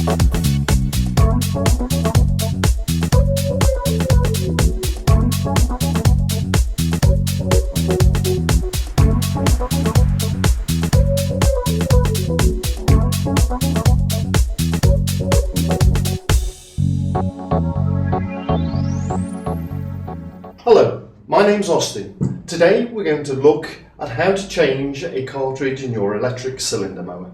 Hello, my name's Austin. Today we're going to look at how to change a cartridge in your electric cylinder mower.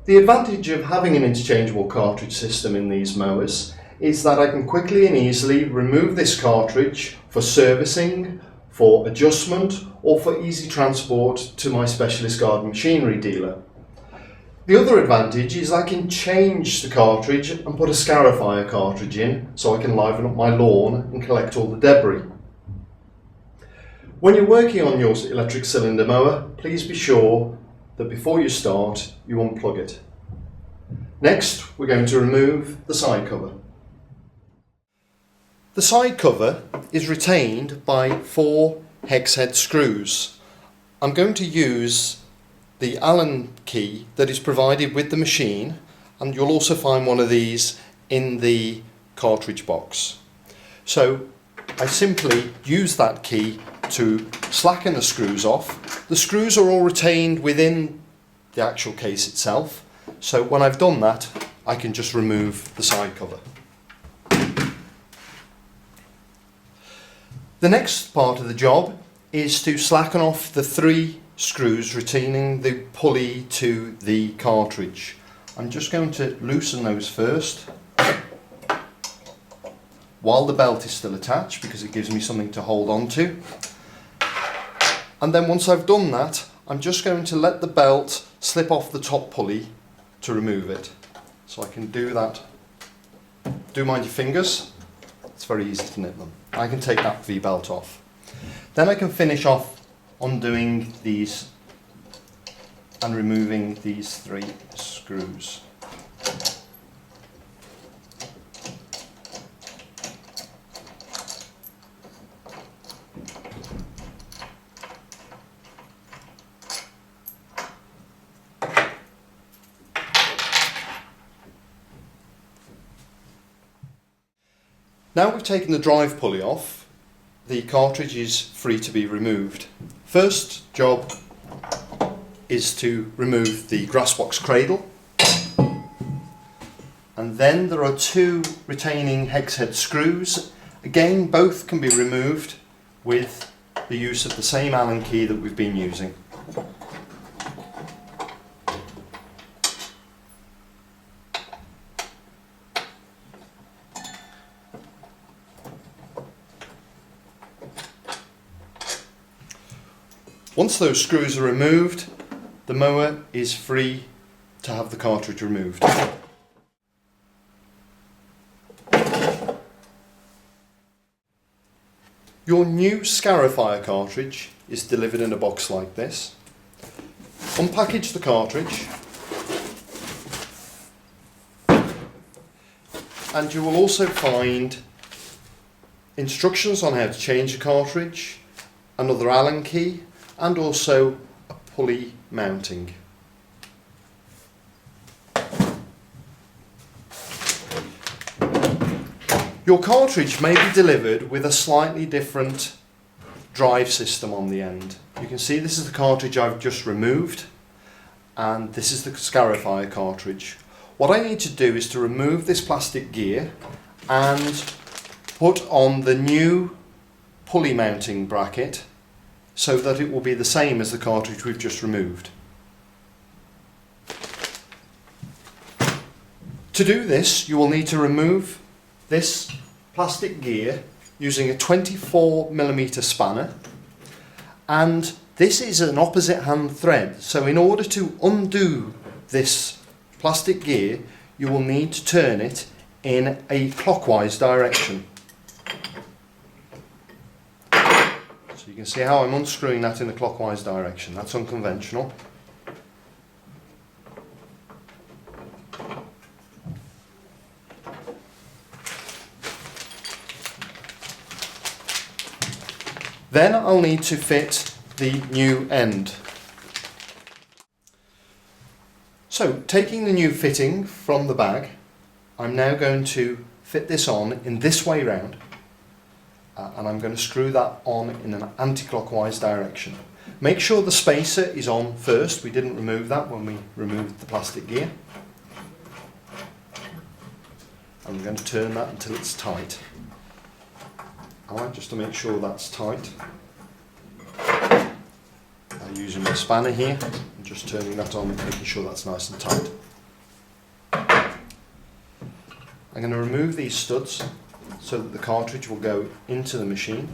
The advantage of having an interchangeable cartridge system in these mowers is that I can quickly and easily remove this cartridge for servicing, for adjustment, or for easy transport to my specialist garden machinery dealer. The other advantage is I can change the cartridge and put a scarifier cartridge in so I can liven up my lawn and collect all the debris. When you're working on your electric cylinder mower, please be sure that before you start, you unplug it. Next, we're going to remove the side cover. The side cover is retained by 4 hex head screws. I'm going to use the Allen key that is provided with the machine, and you'll also find one of these in the cartridge box. So I simply use that key to slacken the screws off. The screws are all retained within the actual case itself, so when I've done that I can just remove the side cover. The next part of the job is to slacken off the 3 screws retaining the pulley to the cartridge. I'm just going to loosen those first while the belt is still attached, because it gives me something to hold on to. And then once I've done that, I'm just going to let the belt slip off the top pulley to remove it. So I can do that. Do mind your fingers, it's very easy to nip them. I can take that V-belt off. Then I can finish off undoing these and removing these 3 screws. Now we've taken the drive pulley off, the cartridge is free to be removed. First job is to remove the grass box cradle, and then there are 2 retaining hex head screws. Again, both can be removed with the use of the same Allen key that we've been using. Once those screws are removed, the mower is free to have the cartridge removed. Your new scarifier cartridge is delivered in a box like this. Unpackage the cartridge, and you will also find instructions on how to change the cartridge, another Allen key, and also a pulley mounting. Your cartridge may be delivered with a slightly different drive system on the end. You can see this is the cartridge I've just removed, and this is the scarifier cartridge. What I need to do is to remove this plastic gear and put on the new pulley mounting bracket so that it will be the same as the cartridge we've just removed. To do this, you will need to remove this plastic gear using a 24mm spanner, and this is an opposite hand thread, so in order to undo this plastic gear you will need to turn it in a clockwise direction. So you can see how I'm unscrewing that in the clockwise direction. That's unconventional. Then I'll need to fit the new end. So, taking the new fitting from the bag, I'm now going to fit this on in this way round, and I'm going to screw that on in an anti-clockwise direction. Make sure the spacer is on first. We didn't remove that when we removed the plastic gear. I'm going to turn that until it's tight. Alright, just to make sure that's tight. I'm using my spanner here and just turning that on and making sure that's nice and tight. I'm going to remove these studs so that the cartridge will go into the machine.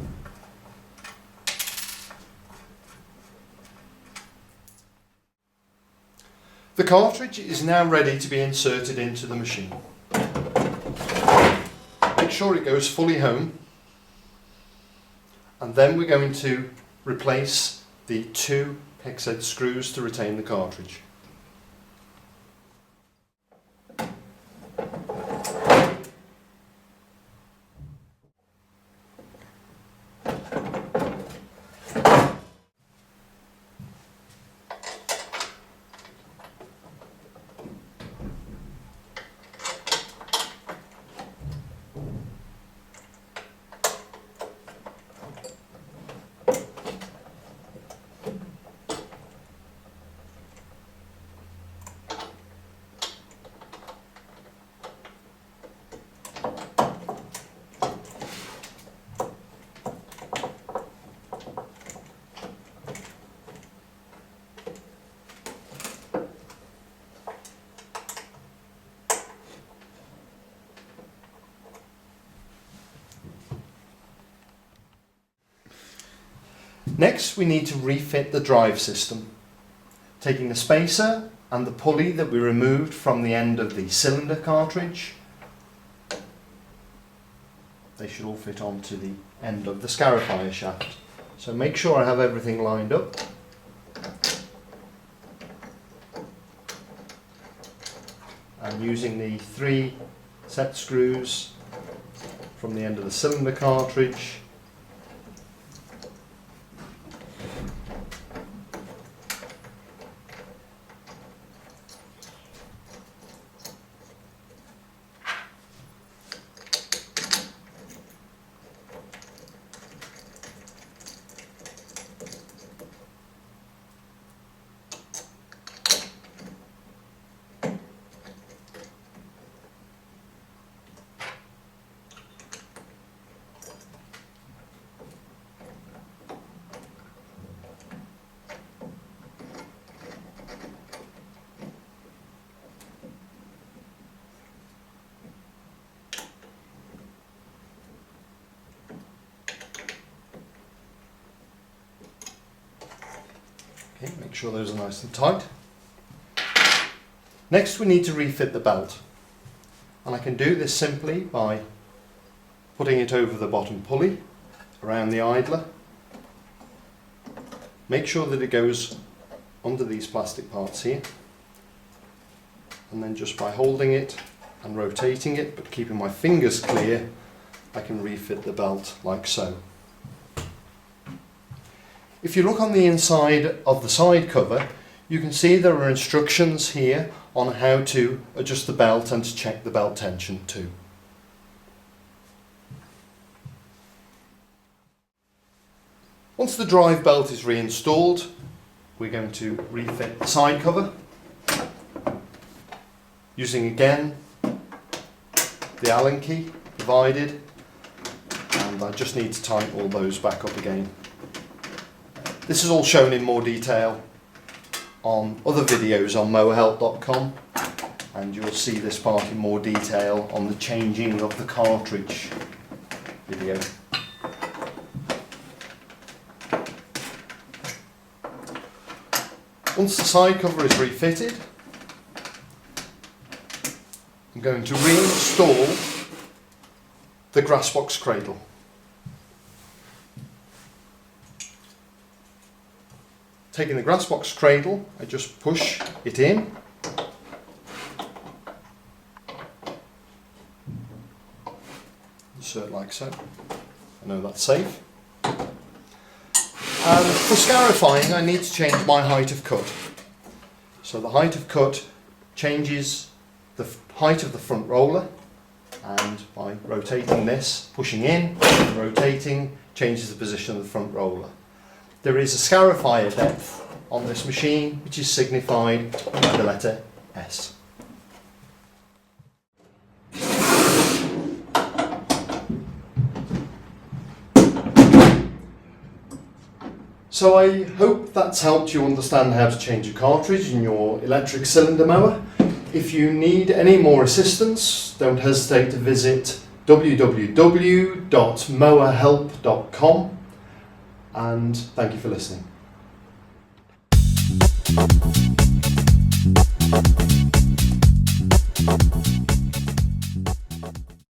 The cartridge is now ready to be inserted into the machine. Make sure it goes fully home, and then we're going to replace the 2 hex head screws to retain the cartridge. Next, we need to refit the drive system. Taking the spacer and the pulley that we removed from the end of the cylinder cartridge, they should all fit onto the end of the scarifier shaft. So make sure I have everything lined up. I'm using the 3 set screws from the end of the cylinder cartridge. Okay, make sure those are nice and tight. Next, we need to refit the belt, and I can do this simply by putting it over the bottom pulley around the idler. Make sure that it goes under these plastic parts here, and then just by holding it and rotating it but keeping my fingers clear, I can refit the belt like so. If you look on the inside of the side cover, you can see there are instructions here on how to adjust the belt and to check the belt tension too. Once the drive belt is reinstalled, we're going to refit the side cover using again the Allen key provided, and I just need to tighten all those back up again. This is all shown in more detail on other videos on mowerhelp.com, and you'll see this part in more detail on the changing of the cartridge video. Once the side cover is refitted, I'm going to reinstall the grass box cradle. Taking the grass box cradle, I just push it in. Insert like so. I know that's safe. And for scarifying, I need to change my height of cut. So the height of cut changes the height of the front roller, and by rotating this, pushing in and rotating, changes the position of the front roller. There is a scarifier depth on this machine, which is signified by the letter S. So I hope that's helped you understand how to change a cartridge in your electric cylinder mower. If you need any more assistance, don't hesitate to visit www.mowerhelp.com, and thank you for listening.